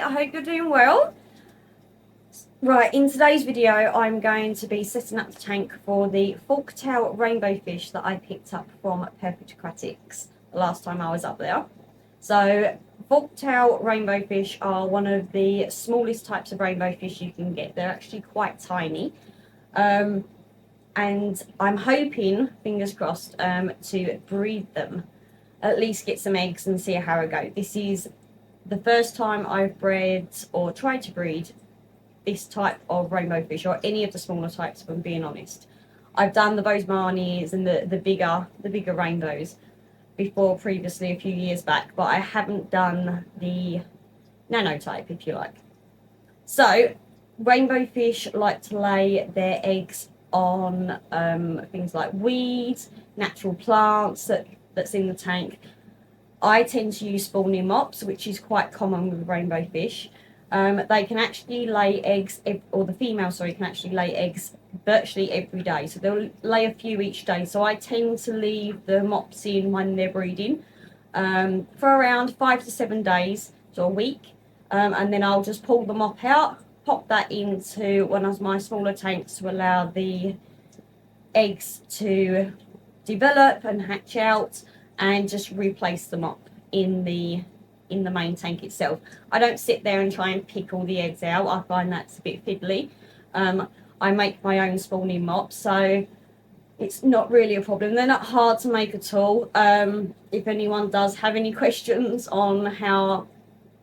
I hope you're doing well. Right, in today's video I'm going to be setting up the tank for the Forktail Rainbowfish that I picked up from Perfect Aquatics the last time I was up there. So Forktail Rainbowfish are one of the smallest types of rainbowfish you can get. They're actually quite tiny. And I'm hoping, fingers crossed, to breed them. At least get some eggs and see how it goes. This is the first time I've bred or tried to breed this type of rainbowfish, or any of the smaller types, if I'm being honest. I've done the Bozemanis and the bigger rainbows before, previously a few years back, but I haven't done the nano type, if you like. So rainbowfish like to lay their eggs on things like weeds, natural plants that's in the tank. I tend to use spawning mops, which is quite common with rainbowfish. They can actually lay eggs, or the female, sorry, can actually lay eggs virtually every day. So they'll lay a few each day. So I tend to leave the mops in when they're breeding for around 5 to 7 days to a week. And then I'll just pull the mop out, pop that into one of my smaller tanks to allow the eggs to develop and hatch out, and just replace the mop in the main tank itself. I don't sit there and try and pick all the eggs out. I find that's a bit fiddly. I make my own spawning mops, so it's not really a problem. They're not hard to make at all. If anyone does have any questions on how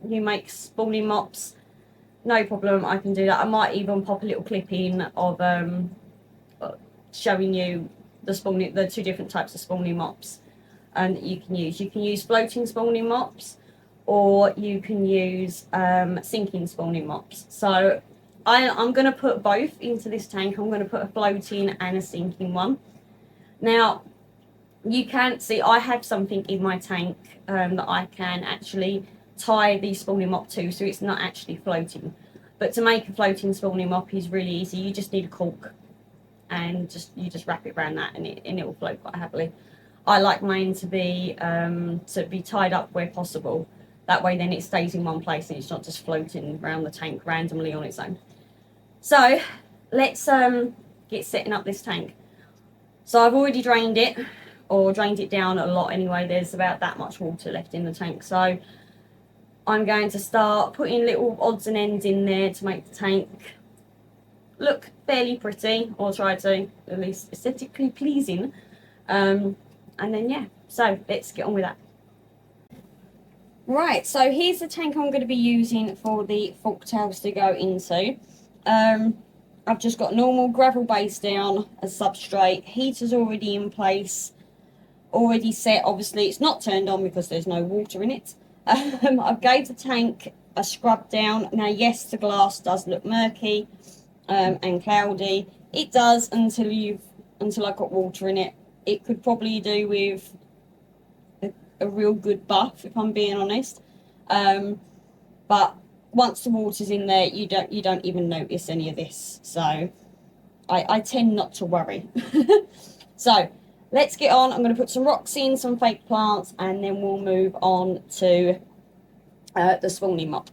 you make spawning mops, no problem, I can do that. I might even pop a little clip in of showing you the two different types of spawning mops that you can use. You can use floating spawning mops, or you can use sinking spawning mops. So I'm going to put both into this tank. I'm going to put a floating and a sinking one. Now, you can see I have something in my tank that I can actually tie the spawning mop to, so it's not actually floating. But to make a floating spawning mop is really easy. You just need a cork, and you just wrap it around that, and it will float quite happily. I like mine to be tied up where possible. That way then it stays in one place and it's not just floating around the tank randomly on its own. So let's get setting up this tank. So I've already drained it, or drained it down a lot anyway. There's about that much water left in the tank. So I'm going to start putting little odds and ends in there to make the tank look fairly pretty, or try to, at least aesthetically pleasing. And then yeah, so let's get on with that. Right, so here's the tank I'm going to be using for the forktails to go into. I've just got normal gravel base down as substrate. Heater's already in place, already set. Obviously it's not turned on because there's no water in it. I've gave the tank a scrub down. Now yes, the glass does look murky and cloudy. It does until I've got water in it. It could probably do with a real good buff, if I'm being honest. But once the water's in there, you don't even notice any of this. So I tend not to worry. So let's get on. I'm going to put some rocks in, some fake plants, and then we'll move on to the spawning mop.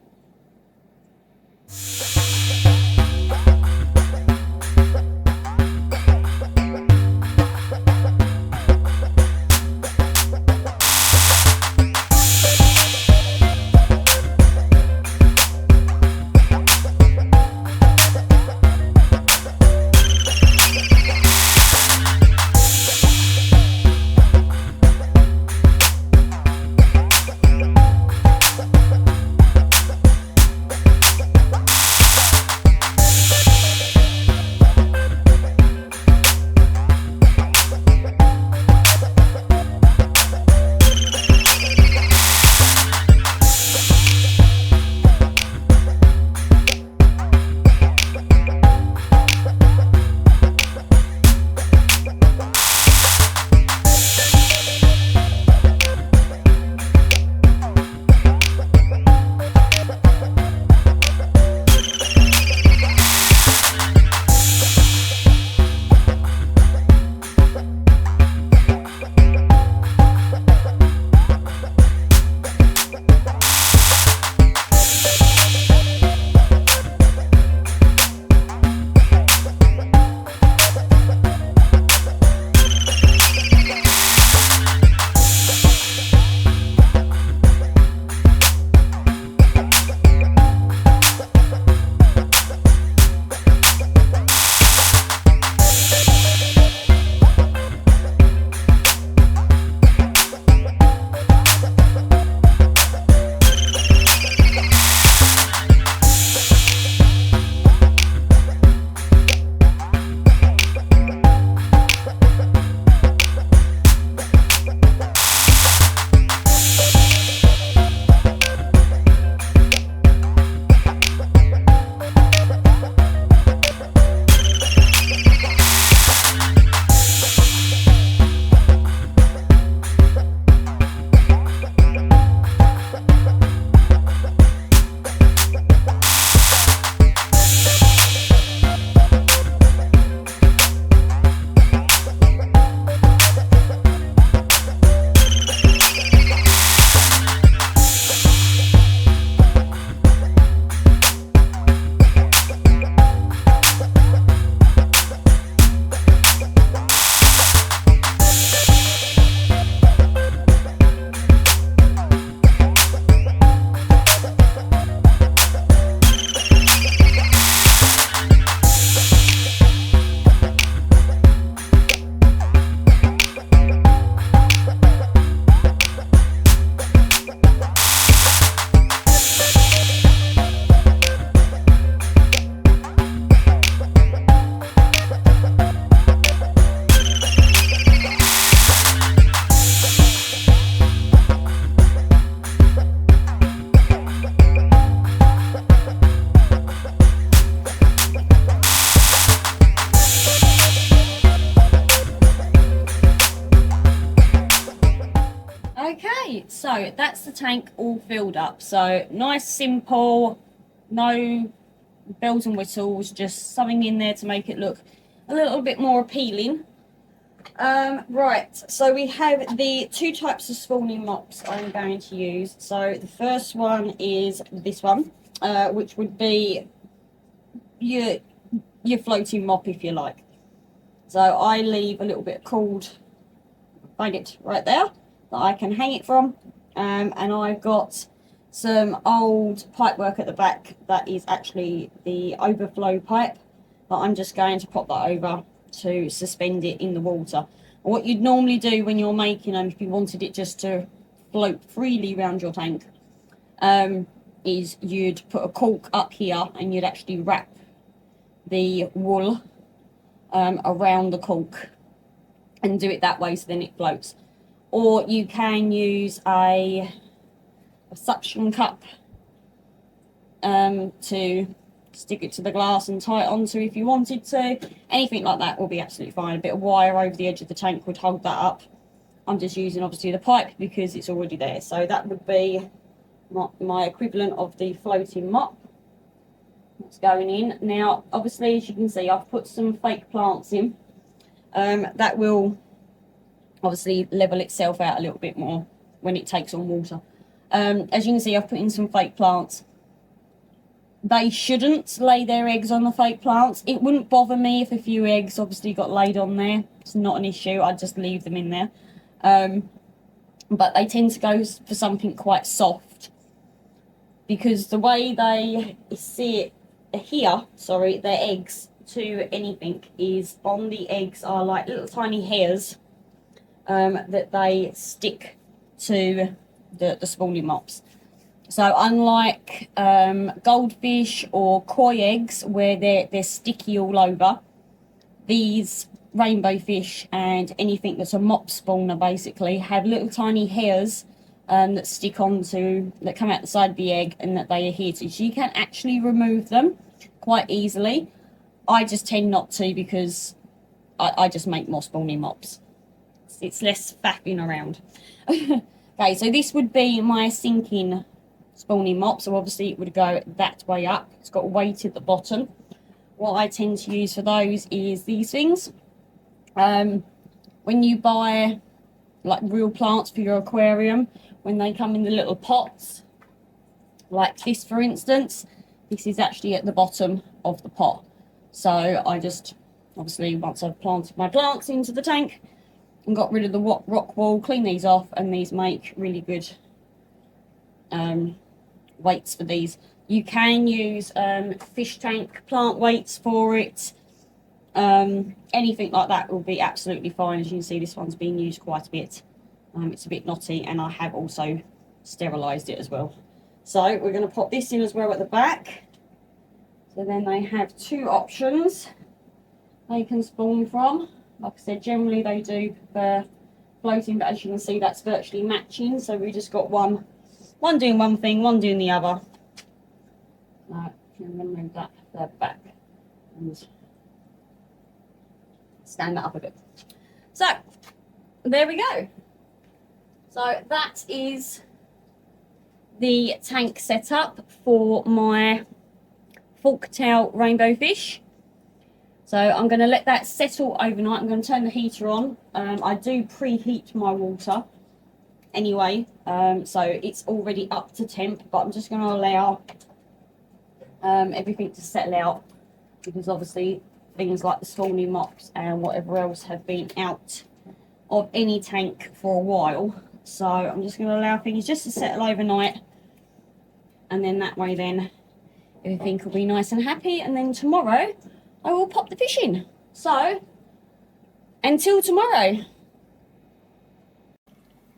So that's the tank all filled up. So nice, simple, no bells and whistles, just something in there to make it look a little bit more appealing. Right, so we have the two types of spawning mops I'm going to use. So the first one is this one, which would be your floating mop, if you like. So I leave a little bit of cord, find it right there, that I can hang it from. And I've got some old pipe work at the back that is actually the overflow pipe, but I'm just going to pop that over to suspend it in the water. And what you'd normally do when you're making them, if you wanted it just to float freely around your tank, is you'd put a cork up here and you'd actually wrap the wool around the cork and do it that way, so then it floats. Or you can use a suction cup to stick it to the glass and tie it onto if you wanted to. Anything like that will be absolutely fine. A bit of wire over the edge of the tank would hold that up. I'm just using obviously the pipe because it's already there. So that would be my equivalent of the floating mop. That's going in. Now obviously, as you can see, I've put some fake plants in. That will obviously level itself out a little bit more when it takes on water. As you can see, I've put in some fake plants. They shouldn't lay their eggs on the fake plants. It wouldn't bother me if a few eggs obviously got laid on there. It's not an issue. I'd just leave them in there. But they tend to go for something quite soft, because the way they see it here, sorry, their eggs to anything is on the eggs are like little tiny hairs that they stick to the spawning mops. So unlike goldfish or koi eggs where they're sticky all over, these rainbow fish and anything that's a mop spawner basically have little tiny hairs that stick onto, that come out the side of the egg and that they adhere to. So you can actually remove them quite easily. I just tend not to because I just make more spawning mops. It's less faffing around. Okay, so this would be my sinking spawning mop, so obviously it would go that way up. It's got a weight at the bottom. What I tend to use for those is these things. When you buy like real plants for your aquarium, when they come in the little pots, like this for instance, this is actually at the bottom of the pot. So I just, obviously once I've planted my plants into the tank and got rid of the rock wool, clean these off, and these make really good weights for these. You can use fish tank plant weights for it. Anything like that will be absolutely fine. As you can see, this one's been used quite a bit. It's a bit knotty, and I have also sterilised it as well. So we're going to pop this in as well at the back. So then they have two options they can spawn from. Like I said, generally they do for floating, but as you can see, that's virtually matching. So we just got one doing one thing, one doing the other. I'm going to move that further back and stand that up a bit. So there we go. So that is the tank setup for my Forktail Rainbowfish. So I'm going to let that settle overnight. I'm going to turn the heater on. I do preheat my water anyway, so it's already up to temp, but I'm just going to allow everything to settle out, because obviously things like the spawning mops and whatever else have been out of any tank for a while. So I'm just going to allow things just to settle overnight, and then that way then everything will be nice and happy, and then tomorrow I will pop the fish in. So until tomorrow.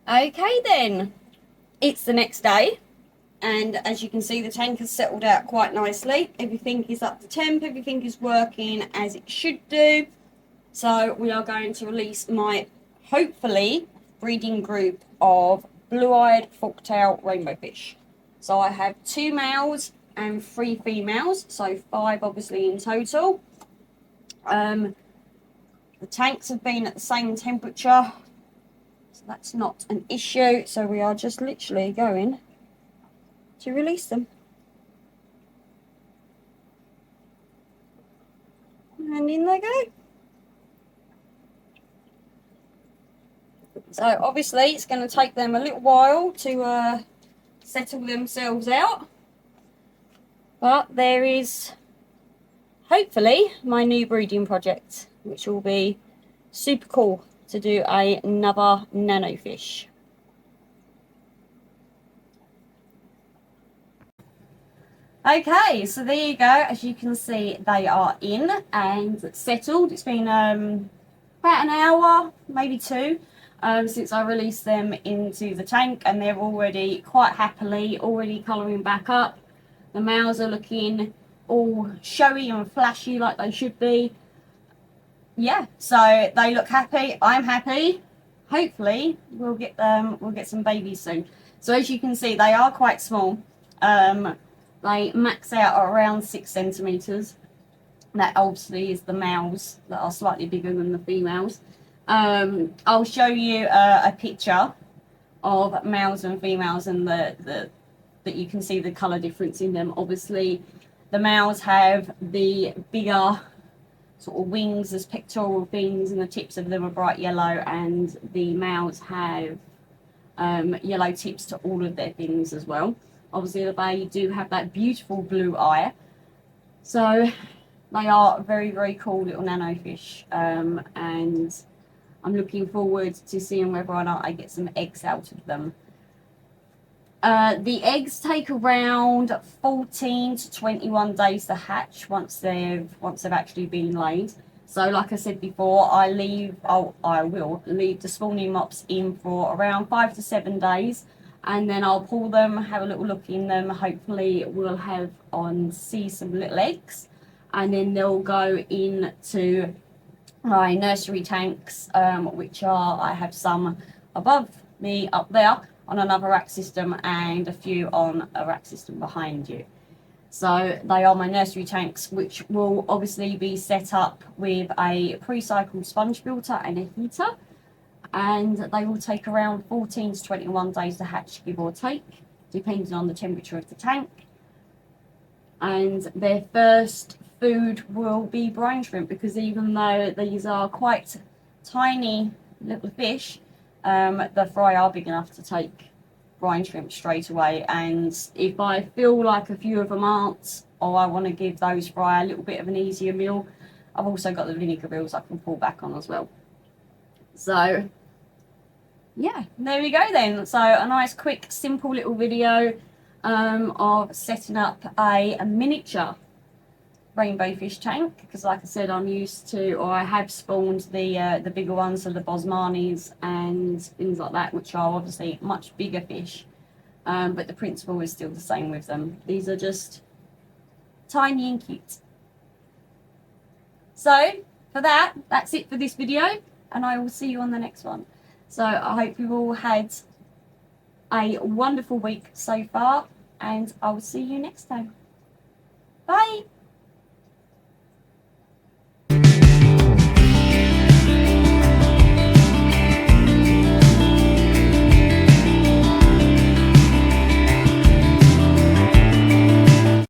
Okay then, it's the next day, and as you can see, the tank has settled out quite nicely. Everything is up to temp, everything is working as it should do. So we are going to release my, hopefully, breeding group of blue-eyed forktail rainbowfish. So I have 2 males and 3 females, so 5 obviously in total. The tanks have been at the same temperature that's not an issue. So we are just literally going to release them. And in they go. So obviously it's going to take them a little while to settle themselves out. But there is hopefully my new breeding project, which will be super cool to do another nano fish. Okay, so there you go. As you can see, they are in and settled. It's been about an hour, maybe two, since I released them into the tank, and they're already quite happily already colouring back up. The males are looking all showy and flashy like they should be. Yeah, so they look happy. I'm happy. Hopefully we'll get some babies soon. So as you can see, they are quite small. They max out at around 6 centimeters. That obviously is the males that are slightly bigger than the females. I'll show you a picture of males and females, and that you can see the color difference in them. Obviously the males have the bigger sort of wings as pectoral fins, and the tips of them are bright yellow, and the males have yellow tips to all of their fins as well. Obviously they do have that beautiful blue eye. So they are very, very cool little nano fish, and I'm looking forward to seeing whether or not I get some eggs out of them. The eggs take around 14 to 21 days to hatch once they've actually been laid. So like I said before, I will leave the spawning mops in for around 5 to 7 days, and then I'll pull them, have a little look in them. Hopefully we'll see some little eggs, and then they'll go into my nursery tanks, which I have some above me up there on another rack system, and a few on a rack system behind you. So they are my nursery tanks, which will obviously be set up with a pre-cycled sponge filter and a heater, and they will take around 14 to 21 days to hatch, give or take, depending on the temperature of the tank. And their first food will be brine shrimp, because even though these are quite tiny little fish, the fry are big enough to take brine shrimp straight away. And if I feel like a few of them aren't, or I want to give those fry a little bit of an easier meal, I've also got the vinegar reels I can pull back on as well. So yeah, there we go then. So a nice quick simple little video of setting up a miniature rainbow fish tank, because like I said, I'm used to, or I have spawned the bigger ones, so the Bosmanis and things like that, which are obviously much bigger fish, but the principle is still the same with them. These are just tiny and cute. So for that's it for this video, and I will see you on the next one. So I hope you've all had a wonderful week so far, and I will see you next time. Bye.